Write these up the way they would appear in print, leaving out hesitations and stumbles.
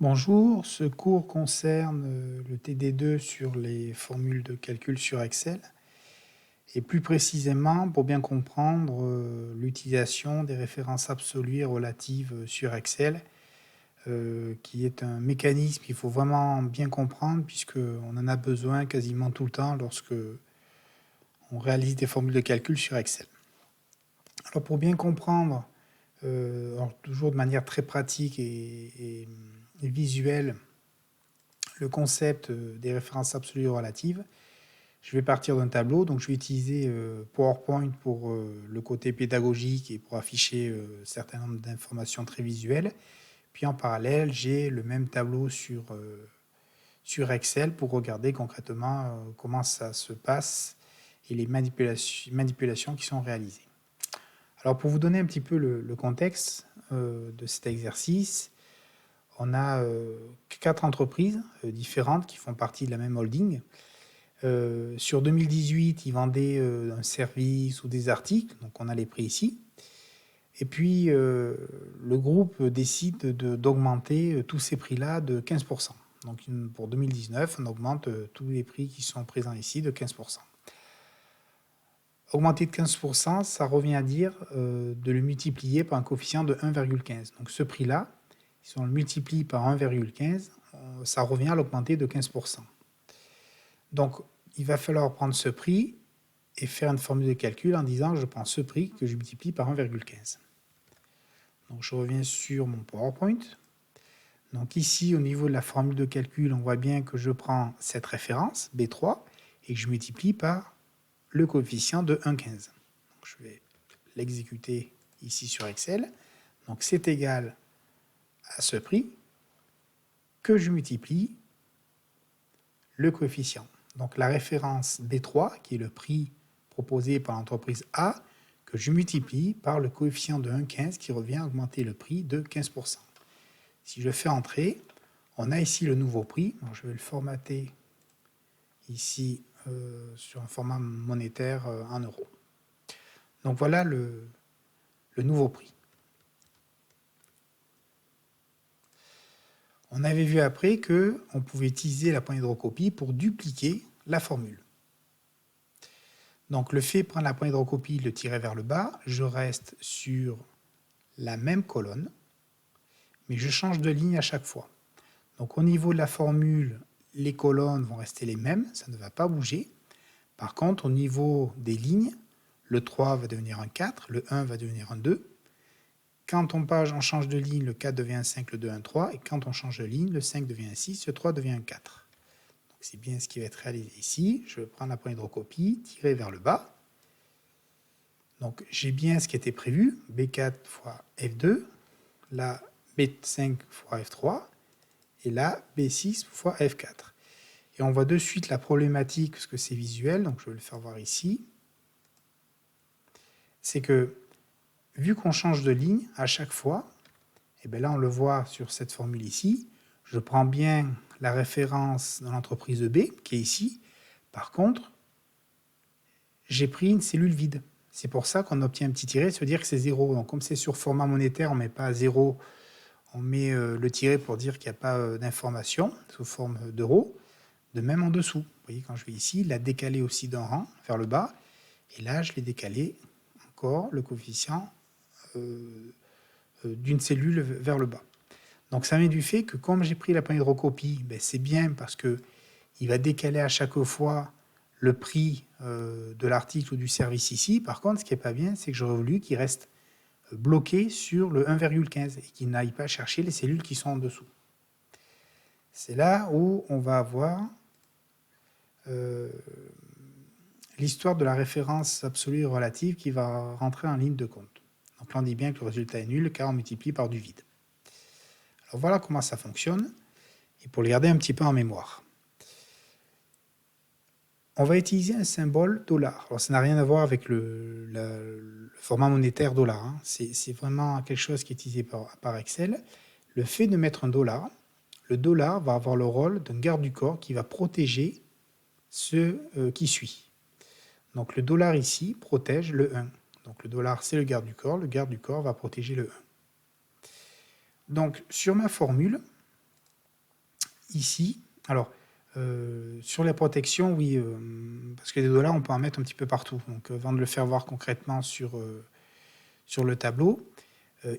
Bonjour, ce cours concerne le TD2 sur les formules de calcul sur Excel et plus précisément pour bien comprendre l'utilisation des références absolues et relatives sur Excel qui est un mécanisme qu'il faut vraiment bien comprendre puisqu'on en a besoin quasiment tout le temps lorsque on réalise des formules de calcul sur Excel. Alors pour bien comprendre, toujours de manière très pratique et visuelle, le concept des références absolues et relatives, je vais partir d'un tableau, donc je vais utiliser PowerPoint pour le côté pédagogique et pour afficher un certain nombre d'informations très visuelles. Puis en parallèle, j'ai le même tableau sur Excel pour regarder concrètement comment ça se passe et les manipulations qui sont réalisées. Alors pour vous donner un petit peu le contexte de cet exercice, on a 4 entreprises différentes qui font partie de la même holding. Sur 2018, ils vendaient un service ou des articles, donc on a les prix ici. Et puis, le groupe décide d'augmenter tous ces prix-là de 15%. Donc pour 2019, on augmente tous les prix qui sont présents ici de 15%. Augmenter de 15%, ça revient à dire de le multiplier par un coefficient de 1,15. Donc ce prix-là, si on le multiplie par 1,15, ça revient à l'augmenter de 15%. Donc il va falloir prendre ce prix et faire une formule de calcul en disant je prends ce prix que je multiplie par 1,15. Donc je reviens sur mon PowerPoint. Donc ici, au niveau de la formule de calcul, on voit bien que je prends cette référence, B3, et que je multiplie par le coefficient de 1,15. Je vais l'exécuter ici sur Excel. Donc c'est égal à ce prix que je multiplie le coefficient. Donc la référence B3, qui est le prix proposé par l'entreprise A, que je multiplie par le coefficient de 1,15 qui revient à augmenter le prix de 15%. Si je fais entrer, on a ici le nouveau prix. Donc je vais le formater ici sur un format monétaire en euros. Donc voilà le nouveau prix. On avait vu après qu'on pouvait utiliser la poignée de recopie pour dupliquer la formule. Donc le fait de prendre la poignée de recopie, le tirer vers le bas, je reste sur la même colonne, mais je change de ligne à chaque fois. Donc au niveau de la formule, les colonnes vont rester les mêmes, ça ne va pas bouger. Par contre, au niveau des lignes, le 3 va devenir un 4, le 1 va devenir un 2. Quand on change de ligne, le 4 devient un 5, le 2 un 3. Et quand on change de ligne, le 5 devient un 6, le 3 devient un 4. C'est bien ce qui va être réalisé ici. Je vais prendre la poignée de recopie, tirer vers le bas. Donc j'ai bien ce qui était prévu, B4 fois F2, là B5 fois F3, et là B6 fois F4. Et on voit de suite la problématique, parce que c'est visuel, donc je vais le faire voir ici. C'est que, vu qu'on change de ligne à chaque fois, et bien là on le voit sur cette formule ici, je prends bien la référence dans l'entreprise B, qui est ici. Par contre, j'ai pris une cellule vide. C'est pour ça qu'on obtient un petit tiret, ça veut dire que c'est 0. Donc comme c'est sur format monétaire, on ne met pas 0, on met le tiret pour dire qu'il n'y a pas d'information sous forme d'euros. De même en dessous. Vous voyez, quand je vais ici, il a décalé aussi d'un rang vers le bas. Et là, je l'ai décalé encore le coefficient d'une cellule vers le bas. Donc ça vient du fait que comme j'ai pris la poignée de recopie, ben, c'est bien parce qu'il va décaler à chaque fois le prix de l'article ou du service ici. Par contre, ce qui n'est pas bien, c'est que j'aurais voulu qu'il reste bloqué sur le 1,15 et qu'il n'aille pas chercher les cellules qui sont en dessous. C'est là où on va avoir l'histoire de la référence absolue et relative qui va rentrer en ligne de compte. Donc là, on dit bien que le résultat est nul car on multiplie par du vide. Alors voilà comment ça fonctionne, et pour le garder un petit peu en mémoire. On va utiliser un symbole $. Alors ça n'a rien à voir avec le format monétaire $. Hein. C'est vraiment quelque chose qui est utilisé par Excel. Le fait de mettre un $, le $ va avoir le rôle d'un garde du corps qui va protéger ce qui suit. Donc le $ ici protège le 1. Donc le $, c'est le garde du corps va protéger le 1. Donc sur ma formule, ici, alors, sur la protection, oui, parce que des dollars, on peut en mettre un petit peu partout. Donc, avant de le faire voir concrètement sur le tableau,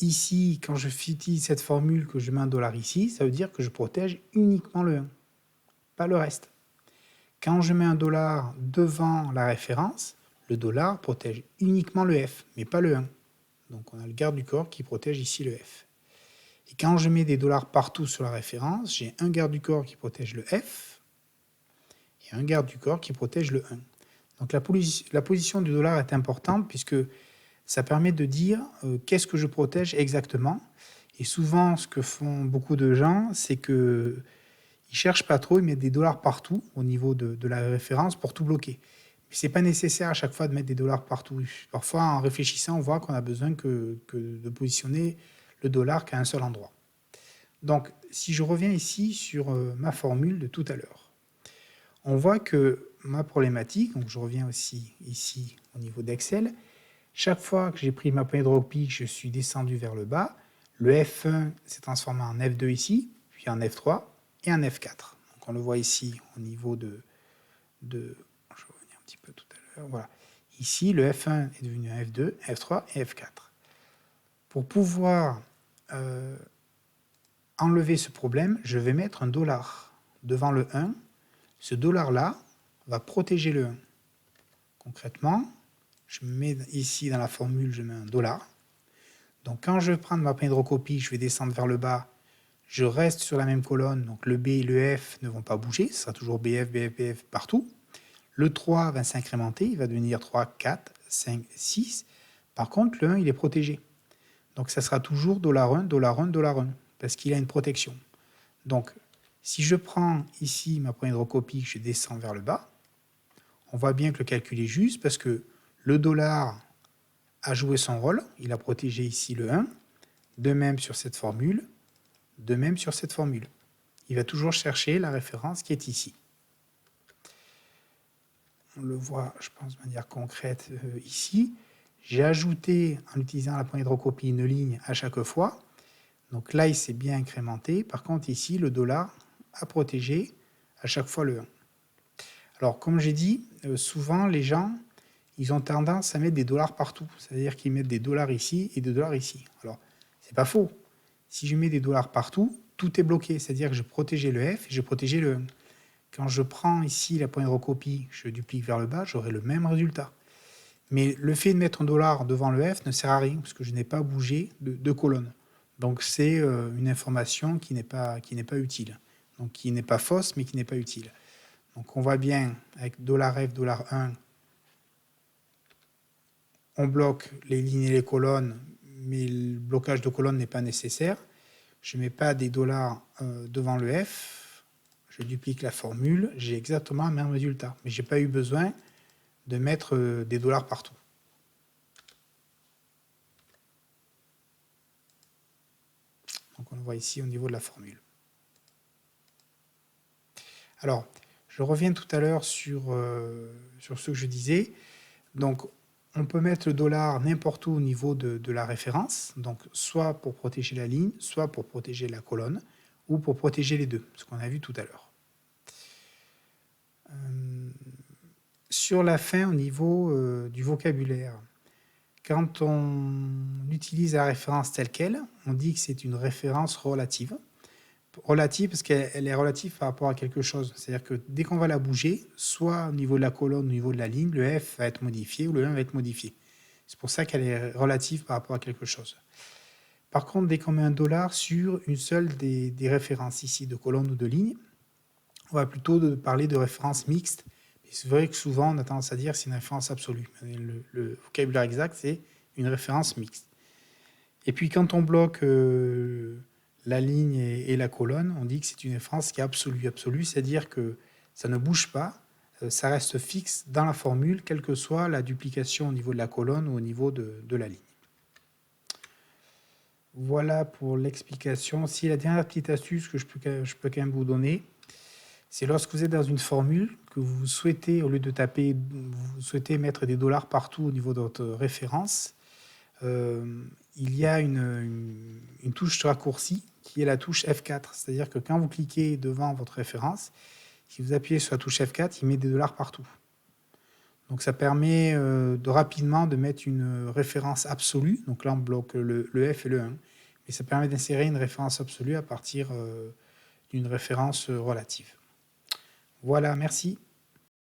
ici, quand je utilise cette formule que je mets un dollar ici, ça veut dire que je protège uniquement le 1, pas le reste. Quand je mets un dollar devant la référence, le dollar protège uniquement le F, mais pas le 1. Donc on a le garde du corps qui protège ici le F. Et quand je mets des dollars partout sur la référence, j'ai un garde du corps qui protège le F et un garde du corps qui protège le 1. Donc la position du dollar est importante puisque ça permet de dire qu'est-ce que je protège exactement. Et souvent, ce que font beaucoup de gens, c'est qu'ils ne cherchent pas trop, ils mettent des dollars partout au niveau de la référence pour tout bloquer. Mais ce n'est pas nécessaire à chaque fois de mettre des dollars partout. Parfois, en réfléchissant, on voit qu'on a besoin que de positionner le dollar qu'à un seul endroit. Donc, si je reviens ici sur ma formule de tout à l'heure, on voit que ma problématique, donc je reviens aussi ici au niveau d'Excel, chaque fois que j'ai pris ma poignée de repli, je suis descendu vers le bas, le F1 s'est transformé en F2 ici, puis en F3 et en F4. Donc on le voit ici au niveau de je vais revenir un petit peu tout à l'heure, voilà. Ici, le F1 est devenu un F2, F3 et F4. Pour pouvoir enlever ce problème, je vais mettre un dollar devant le 1. Ce dollar-là va protéger le 1. Concrètement, je mets ici dans la formule, je mets un dollar. Donc quand je prends ma poignée de recopie, je vais descendre vers le bas, je reste sur la même colonne, donc le B et le F ne vont pas bouger, ce sera toujours BF, BF, BF partout. Le 3 va s'incrémenter, il va devenir 3, 4, 5, 6. Par contre, le 1, il est protégé. Donc ça sera toujours $1, $1, $1, parce qu'il a une protection. Donc si je prends ici ma poignée de recopie, je descends vers le bas, on voit bien que le calcul est juste, parce que le dollar a joué son rôle, il a protégé ici le 1, de même sur cette formule, de même sur cette formule. Il va toujours chercher la référence qui est ici. On le voit, je pense, de manière concrète ici. J'ai ajouté, en utilisant la poignée de recopie, une ligne à chaque fois. Donc là, il s'est bien incrémenté. Par contre, ici, le dollar a protégé à chaque fois le 1. Alors, comme j'ai dit, souvent, les gens, ils ont tendance à mettre des dollars partout. C'est-à-dire qu'ils mettent des dollars ici et des dollars ici. Alors, c'est pas faux. Si je mets des dollars partout, tout est bloqué. C'est-à-dire que je protégeais le F et je protégeais le 1. Quand je prends ici la poignée de recopie, je duplique vers le bas, j'aurai le même résultat. Mais le fait de mettre un dollar devant le F ne sert à rien, parce que je n'ai pas bougé de colonne. Donc c'est une information qui n'est pas utile. Donc qui n'est pas fausse, mais qui n'est pas utile. Donc on voit bien, avec $F, $1, on bloque les lignes et les colonnes, mais le blocage de colonne n'est pas nécessaire. Je ne mets pas des dollars devant le F, je duplique la formule, j'ai exactement le même résultat. Mais je n'ai pas eu besoin de mettre des dollars partout. Donc on le voit ici au niveau de la formule. Alors, je reviens tout à l'heure sur ce que je disais. Donc, on peut mettre le dollar n'importe où au niveau de la référence, donc soit pour protéger la ligne, soit pour protéger la colonne, ou pour protéger les deux, ce qu'on a vu tout à l'heure. Sur la fin, au niveau du vocabulaire, quand on utilise la référence telle qu'elle, on dit que c'est une référence relative. Relative parce qu'elle est relative par rapport à quelque chose. C'est-à-dire que dès qu'on va la bouger, soit au niveau de la colonne, au niveau de la ligne, le F va être modifié ou le 1 va être modifié. C'est pour ça qu'elle est relative par rapport à quelque chose. Par contre, dès qu'on met un dollar sur une seule des références ici, de colonne ou de ligne, on va plutôt parler de référence mixte. C'est vrai que souvent, on a tendance à dire que c'est une référence absolue. Le vocabulaire exact, c'est une référence mixte. Et puis, quand on bloque la ligne et la colonne, on dit que c'est une référence qui est absolue. Absolue, c'est-à-dire que ça ne bouge pas, ça reste fixe dans la formule, quelle que soit la duplication au niveau de la colonne ou au niveau de la ligne. Voilà pour l'explication. Si la dernière petite astuce que je peux quand même vous donner, c'est lorsque vous êtes dans une formule, que vous souhaitez, au lieu de taper, vous souhaitez mettre des dollars partout au niveau de votre référence, il y a une touche raccourci qui est la touche F4. C'est-à-dire que quand vous cliquez devant votre référence, si vous appuyez sur la touche F4, il met des dollars partout. Donc ça permet de rapidement de mettre une référence absolue. Donc là, on bloque le F et le 1. Mais ça permet d'insérer une référence absolue à partir d'une référence relative. Voilà, merci.